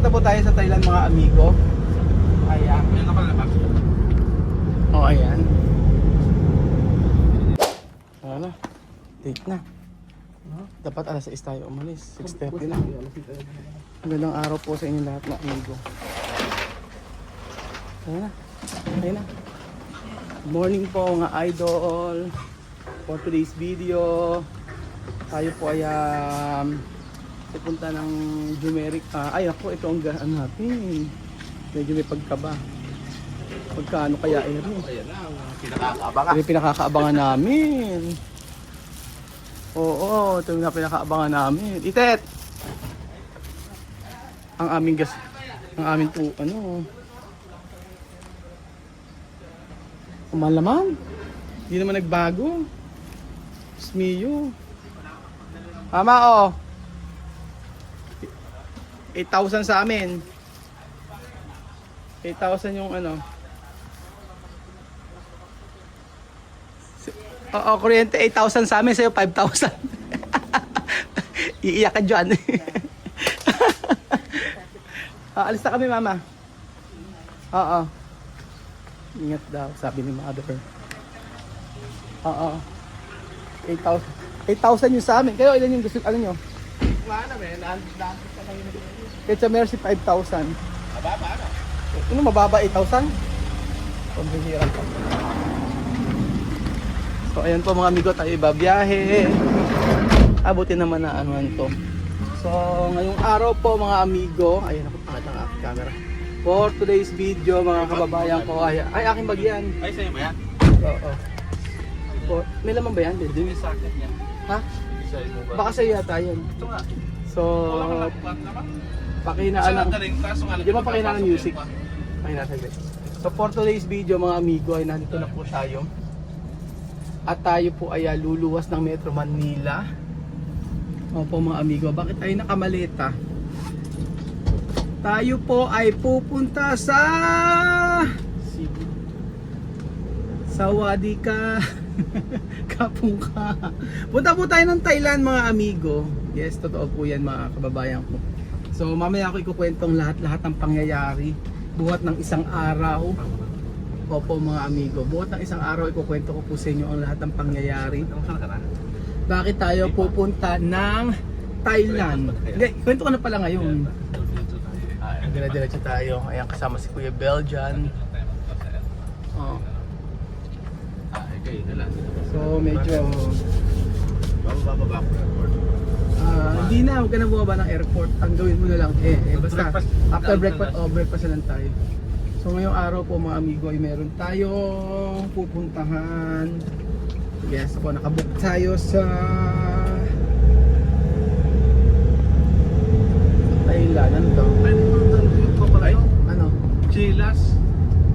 pupunta po tayo sa Thailand mga amigo. Ayan. Yan nakalabas. Oh, ayan. Ano? Date na. Dapat alas 6 tayo umalis. 6:30 na. Magandang araw po sa inyo lahat mga amigo. Ayan na. Ayan na. Morning po mga idol. For today's video, tayo po ay pupunta ng Jumeric. Ay ako, ito ang gaan natin. Medyo may pagkaba. Pagkaano kaya ito? Ayan na, pinakakaabangan. Ito yung pinakakaabangan namin. Oo, ito yung pinakakaabangan namin. Itet! Ang aming gas, ang aming po, ano. Mahal naman. Hindi naman nagbago. Smiyo. Tama oh. 8,000 sa amin. 8,000 yung ano. Oo, kuryente 8,000 sa amin, sa'yo 5,000. Iiyak ka dyan. Alis na kami mama. Oo. Ingat daw, sabi ni mother. Oo. 8,000 yung sa amin. Kayo ilan yung gusto, ano nyo? Wala na, men. Nandito ka lang. Kahit sa Mercy 5,000. Mababa na. Ano mababa 8,000? Pambihiran pa. So ayan po mga amigo, tayo ibabiyahe. Abutin naman na anuhan to. So ngayong araw po mga amigo, ayun ako pangat ang aking camera. For today's video mga kababayan ko, ay aking bag yan. Ay, sa'yo ba yan? Oo. May laman ba yan? Hindi yung socket niya. Ha? Sa'yo mo ba? Baka sa'yo yata yun. Ito nga. So, Wala ka lang naman. pakinaan ng... Galing, kaso nga lang. Di ba pakinaan ng music? Pakinaan saglit. So for today's video mga amigo, ay nandito na po tayo. At tayo po ay luluwas ng Metro Manila. Opo mga amigo, bakit tayo nakamaleta? Tayo po ay pupunta sa Sawadika. Kapungka. Punta po tayo ng Thailand mga amigo. Yes, totoo po yan mga kababayan ko. So mamaya ako ikukwentong lahat-lahat ng pangyayari buhat ng isang araw. Opo mga amigo, buhat ng isang araw ikukwento ko po sa inyo ang lahat ng pangyayari. Bakit tayo pupunta ng Thailand? Hindi, kwento ka na pala ngayon. Dire-diretso tayo. Ayan, kasama si Kuya Belgian. Oh. So medyo bababa ko airport. hindi na, huwag ka na bumaba ng airport. Ang gawin mo na lang basta after breakfast, breakfast na lang tayo. So ngayong araw po mga amigo ay meron tayong pupuntahan. Yes po, nakabook tayo sa Thailand. Ano to? Ay, ano? Chilas.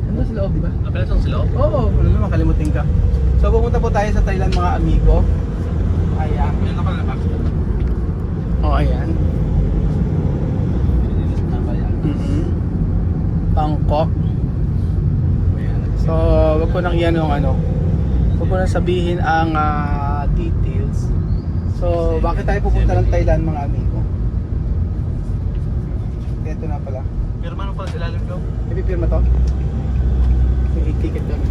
Ano sa loob, di ba? Apelas ang sila. Oo, ano naman, kalimutin ka. So pupunta po tayo sa Thailand mga amigo. Ayan. Yan nakalabas. Oh, ayan. Bangkok. So, wag ko nang iyan yung ano. Wag ko nang sabihin ang details. So, bakit tayo pupunta ng Thailand mga amigo? Ito na pala. Pirma nung pala sila daw. Ipipirma to? May ticket doon.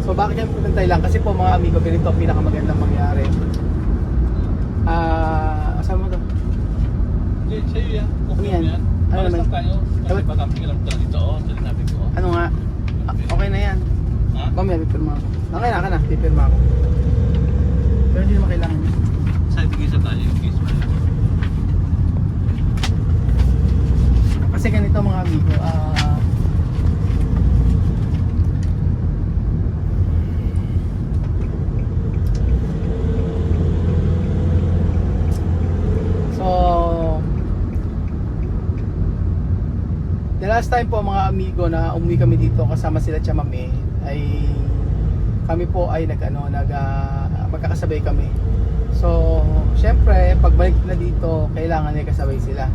So, bakit tayo pupunta ng Thailand? Kasi po mga amigo, ganito ang pinakamagandang mangyari. Asama mo to? Hindi, sa'yo yan. Ano yan? Ano Alas naman? lang tayo. Kasi baka lang tayo dito. Sinabi ko. Ano nga? Okay na yan. Ha? Mamaya, pipirma ako. Okay na, pipirma ako. Pero hindi naman kailangan yun. Sa'yo, tigisa tayo yung case mo. Kasi ganito mga amigo, the last time po mga amigo na umuwi kami dito kasama sila Chamame ay kami po ay magkakasabay kami. So, syempre, pagbalik na dito, kailangan ay kasabay sila.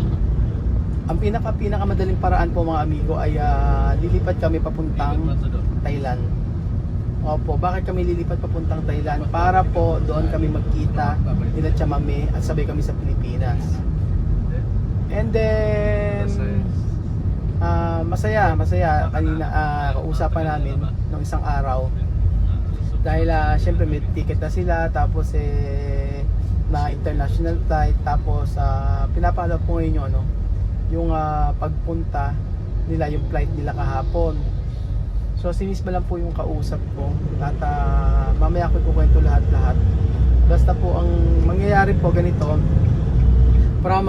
Ang pinakamadaling paraan po mga amigo ay lilipat kami papuntang Thailand. Opo, bakit kami lilipat papuntang Thailand? Para po doon kami magkita nila Chamame at sabay kami sa Pilipinas. And then masaya. Kanina kausapan namin nung isang araw. Dahil syempre may ticket na sila, tapos na international flight, tapos pinapalo po ngayon yung yung pagpunta nila, yung flight nila kahapon. So si Miss lang po yung kausap ko at mamaya ko ikukwento lahat-lahat. Basta po ang mangyayari po ganito, from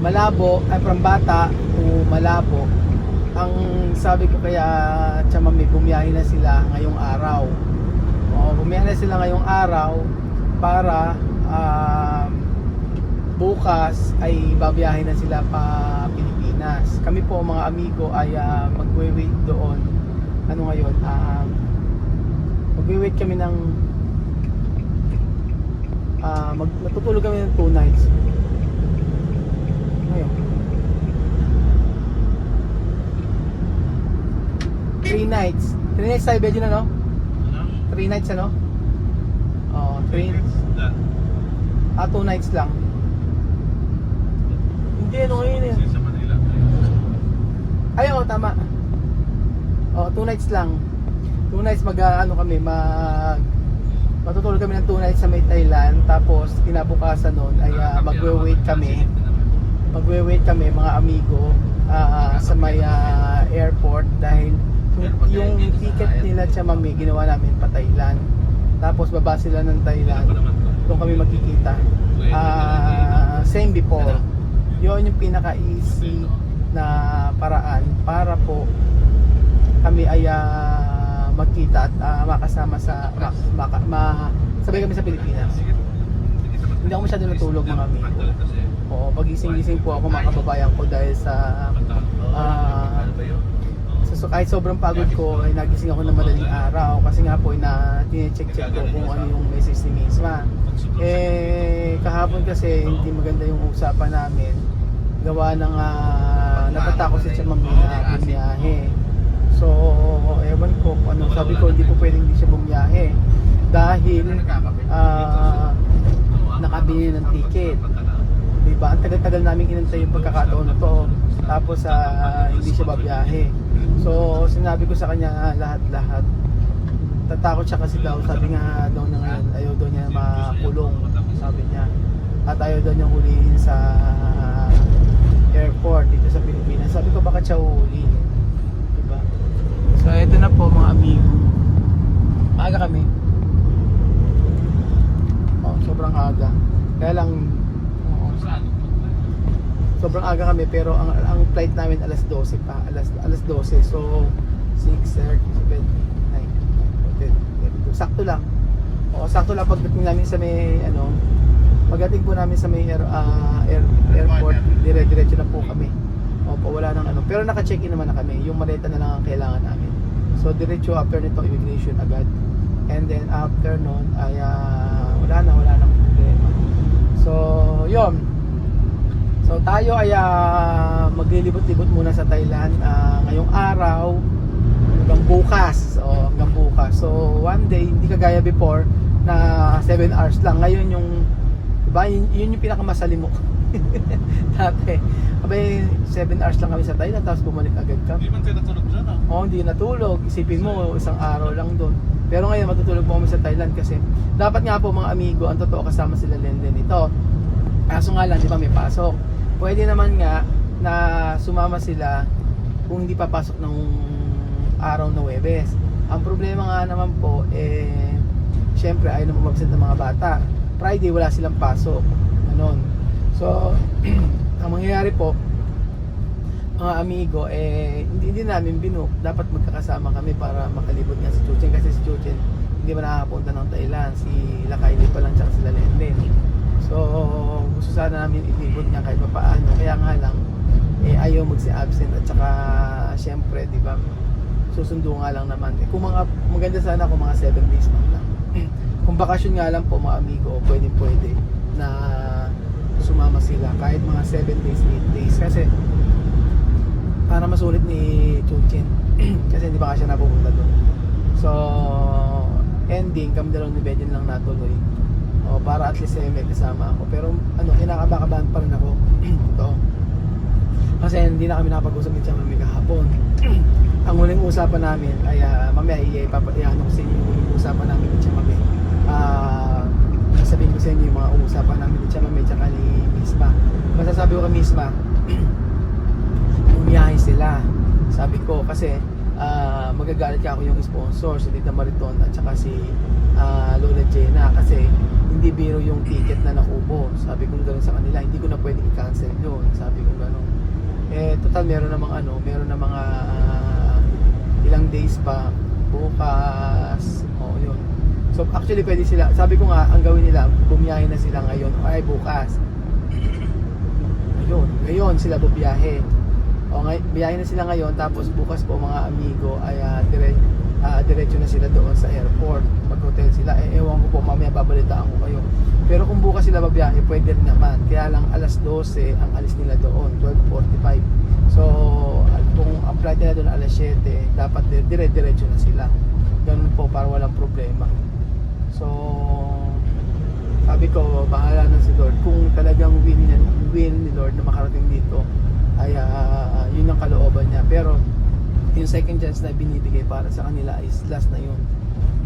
Malabo, ay from Bata to Malabo, ang sabi ko kaya Chamami, bumiyahe na sila ngayong araw. Bumiyahe na sila ngayong araw para bukas ay babiyahe na sila pa Pilipinas. Kami po mga amigo ay magwe-wait doon. Ano ngayon? Magwe-wait kami ng matutulog kami ng 2 nights. Ngayon. 3 nights. 3 nights tayo bedyo na, no? 3 nights, ano? 3 2 nights lang. Hindi, ano ngayon yun? Sa Manila. Ay, tama. 2 nights lang. 2 nights kami, matutulog kami ng 2 nights sa may Thailand. Tapos, kinabukasan nun ay magwe-wait kami. Magwe-wait kami, mga amigo, sa may airport. Dahil yung ticket nila Chamami, ginawa namin pa Thailand. Tapos, baba sila ng Thailand. Doon kami magkikita. Same before. Yun yung pinaka-easy na paraan para po kami ay magkita at makasama sa sabay kami sa Pilipinas. Hindi ako masyado natulog, mga amigo. Oo, pagising-gising po ako, mga kababayan ko, dahil sa kahit sobrang pagod ko ay nagising ako ng madaling araw kasi nga po tine-check ko kung ano yung message ni Misma. Kahapon kasi hindi maganda yung usapan namin, gawa ng natatakot si Chamami na bumiyahe. So ewan ko kung ano, sabi ko hindi po pwedeng hindi siya bumiyahe dahil nakabili ng ticket, diba? Ang tagal-tagal namin inantay yung pagkakataon na to, tapos hindi siya babiyahe. So sinabi ko sa kanya lahat-lahat. Tatakot siya kasi daw, sabi nga daw na ngayon ayaw daw niya makulong, sabi niya, at ayaw daw niya hulihin sa airport dito sa Pilipinas. Sabi ko baka siya hulihin, diba? So ito na po, mga amigo, maaga kami. Sobrang aga, kaya lang sobrang aga kami, pero ang flight namin alas 12 pa, alas 12. So 6, 7, 9, sakto lang. Sakto lang pagdating namin sa may pagdating po namin sa may airport, dire-diretso na po kami. Wala nang pero naka-check-in naman na kami. Yung maleta na lang ang kailangan namin. So diretso after nito immigration agad. And then after noon ay wala nang problema. So, yun. So tayo ay maglilibot-libot muna sa Thailand ngayong araw hanggang bukas. So one day, hindi kagaya before na 7 hours lang. Ngayon yung diba, yun yung pinakamasalimok. Dati, 7 hours lang kami sa Thailand, tapos bumalik agad kami. Hindi man kayo natulog dyan, Hindi natulog. Isipin mo, isang araw lang doon. Pero ngayon matutulog po kami sa Thailand kasi dapat nga po, mga amigo, ang totoo kasama sila Lenden ito. Kaso nga lang, di ba, may pasok. Pwede naman nga na sumama sila kung hindi papasok ng araw na Huwebes. Ang problema nga naman po, syempre ayaw naman mag-absent ng mga bata. Friday wala silang pasok. Ganon. So, ang mangyayari po, mga amigo, hindi namin binook. Dapat magkakasama kami para makalibot nga si Chuchen. Kasi si Chuchen hindi man nakakapunta ng Thailand. Si Lakay hindi pa lang, tsaka sila Lenden. So, gusto sana namin ilibot niya kahit paano. Kaya nga lang, ayaw magsi-absent. At saka, syempre, di ba, susundo nga lang naman. Kung maganda sana kung mga 7 days lang. Kung bakasyon nga lang po, mga amigo, pwede na sumama sila. Kahit mga 7 days, 8 days. Kasi, para masulit ni Chuchen. Kasi hindi ba siya napupunta doon. So, ending, kami dalawang ni Bedin lang natuloy. Para at least may kasama ako. Pero kinakabakabahan pa rin ako. Ito. Kasi hindi na kami nakapag-usap ni Tia Mami kahapon. Ang huling usapan namin ay mamaya iano ko sa inyo yung huling usapan namin ni Tia Mami. Sasabihin ko sa inyo yung mga usapan namin ni Tia Mami tsaka ni Misma. Masasabi ko kay Misma, bumiyahe sila. Sabi ko kasi magagalit ka ako yung sponsor, si Tita Mariton at saka si Lola Jenna kasi hindi biro yung ticket na nakubo. Sabi ko gano'n sa kanila, hindi ko na pwede i-cancel yun. Sabi ko gano'n. Total meron na mga ilang days pa bukas. Yun. So actually pwede sila, sabi ko nga ang gawin nila, bumiyahe na sila ngayon ay bukas. Ngayon sila bubiyahe. Biyahe na sila ngayon, tapos bukas po mga amigo ay diretso na sila doon sa airport. Mag-hotel sila. Ewan ko po, mamaya babalitaan ko kayo. Pero kung bukas sila babiyahe, pwede rin naman. Kaya lang alas 12 ang alis nila doon, 12:45. So, kung ang flight nila doon alas 7, dapat diretso na sila. Ganun po, para walang problema. So, sabi ko, bahala na si Lord. Kung talagang win ni Lord na makarating dito, ay yun ang kalooban niya. Pero yung second chance na binibigay para sa kanila is last na yun.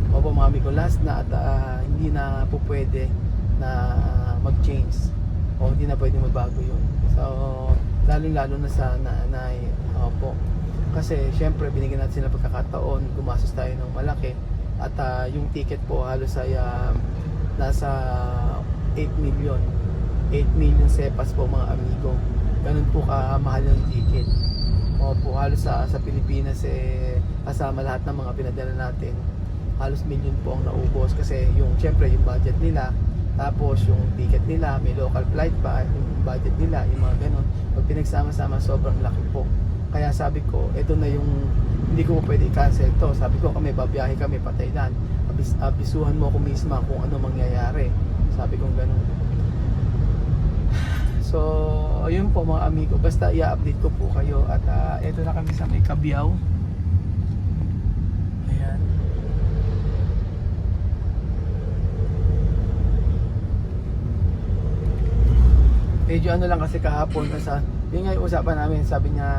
Opo mga amigo, last na at hindi na po pwede na mag-change o hindi na pwede magbago yun. So lalo na sa nanay. Opo, kasi syempre binigyan natin sila pagkakataon, gumastos tayo ng malaki at yung ticket po halos ay nasa 8 million sepas po mga amigo. Ganun po kamahal ng ticket. Opo, halos sa Pilipinas kasama lahat ng mga pinadala natin, halos million po ang naubos kasi yung syempre yung budget nila, tapos yung ticket nila, may local flight pa, yung budget nila, yung mga ganun. Pag pinagsama-sama, sobrang laki po. Kaya sabi ko, ito na yung hindi ko pwede i-cancel to. Sabi ko, kami babiyahe kami pa Thailand. Abisuhan mo ako mismo kung ano mangyayari. Sabi ko ganun. So, ayun po mga amigo, basta i-update ko po kayo at eto na kami sa may Cabiao. Ayan. Medyo ano lang kasi kahapon yun nga yung usapan namin, sabi niya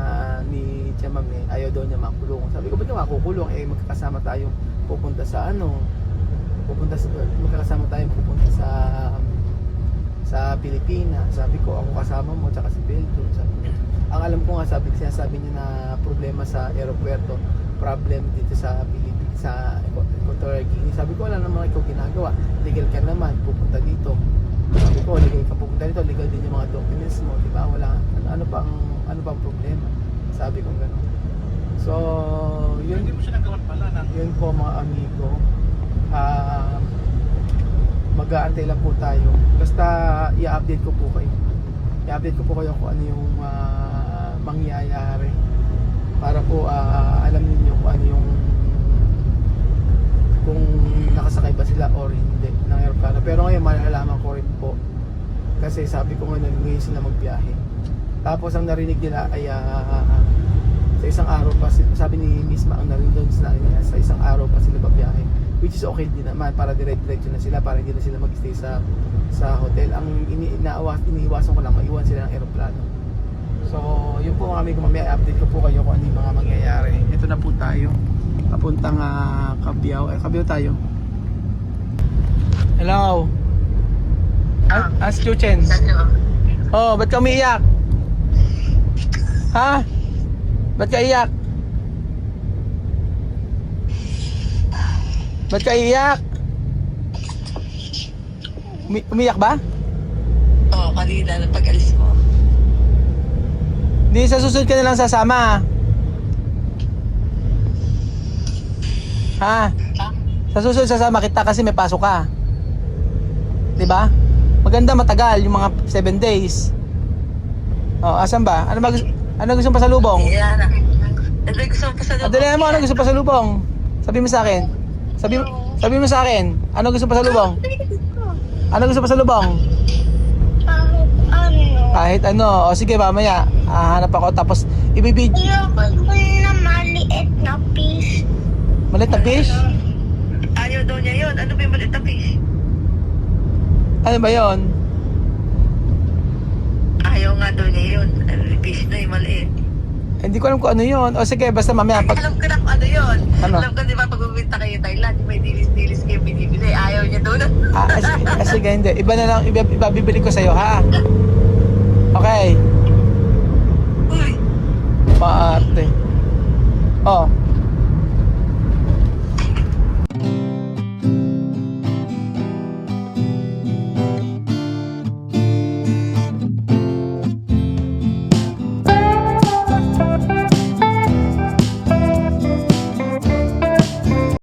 ni Tia Mami, ayaw daw niya makulong. Sabi ko, ba't ka makukulong? Magkakasama tayong pupunta sa magkakasama tayong pupunta sa Pilipinas. Sabi ko, ako kasama mo, tsaka si Belgium. Sabi ko, ang alam ko nga, sinasabi niya na problema sa aeropuerto, problem dito sa Pilipinas, sa Equatorial Guinea. Sabi ko, wala naman ikaw ginagawa, legal ka naman, pupunta dito. Sabi ko, legal ka pupunta dito, legal din yung mga documents mo, diba? Wala, ano pang problema? Sabi ko gano'n. So, yun, Hindi mo siya nagawan pala ng... yun po mga amigo. Mag-aantay lang po tayo. Basta i-update ko po kayo. I-update ko po kayo kung ano yung mangyayari. Para po alam niyo kung ano yung kung nakasakay ba sila or hindi ng aeroplano. Pero ngayon malalaman ko rin po. Kasi sabi ko ngayon sila magbiyahe. Tapos ang narinig nila ay sa isang araw pa, sabi ni Misma, ang narinig doon sa isang araw pa sila babiyahe. Which is okay din naman para diretso na sila, para hindi na sila mag-stay sa hotel. Ang iniiwasan ko lang maiwan sila ng aeroplano. So yun po mga amigo, mamaya update ko po kayo kung ano yung mga mangyayari. Ito na po tayo papuntang Cabiao. Cabiao tayo. Hello. Ask Chuchen. Oh, ba't ka umiiyak? Ha? Ba't ka iyak? Ba't ka iiyak? Umiyak ba? Oo, kanina na pag-alis mo. Di sa susunod ka na lang sasama. Ha? Sa susunod sasama kita kasi may pasok ka. 'Di ba? Maganda matagal yung mga 7 days. Oh, asan ba? Ano gusto mo pasalubong? Yan. Ano gusto mo pa sa loob? Adali mo, ano gusto mo pasalubong? Sabi mo sa akin. Sabi mo sa akin. Ano gusto mo pasalubong? Ano gusto mo pasalubong? Kahit ano. O sige, mamaya. Hanap ako tapos ibibig. Ayoko na maliit na fish. Malit na fish? Ayaw daw niya yun. Ano ba yung maliit na fish? Ano ba yon? Ayaw nga daw niya yun. Fish na yung maliit. Hindi ko alam kung ano yun. O sige, basta mamaya pag... Alam ko na kung ano yun. Ano? Alam ko, di ba, pag pumunta kayo Thailand, may dilis-dilis kayo binibili. Ayaw niya doon. Sige, hindi. Iba na lang, iba bibili ko sa'yo, ha? Okay. Uy, Maarte.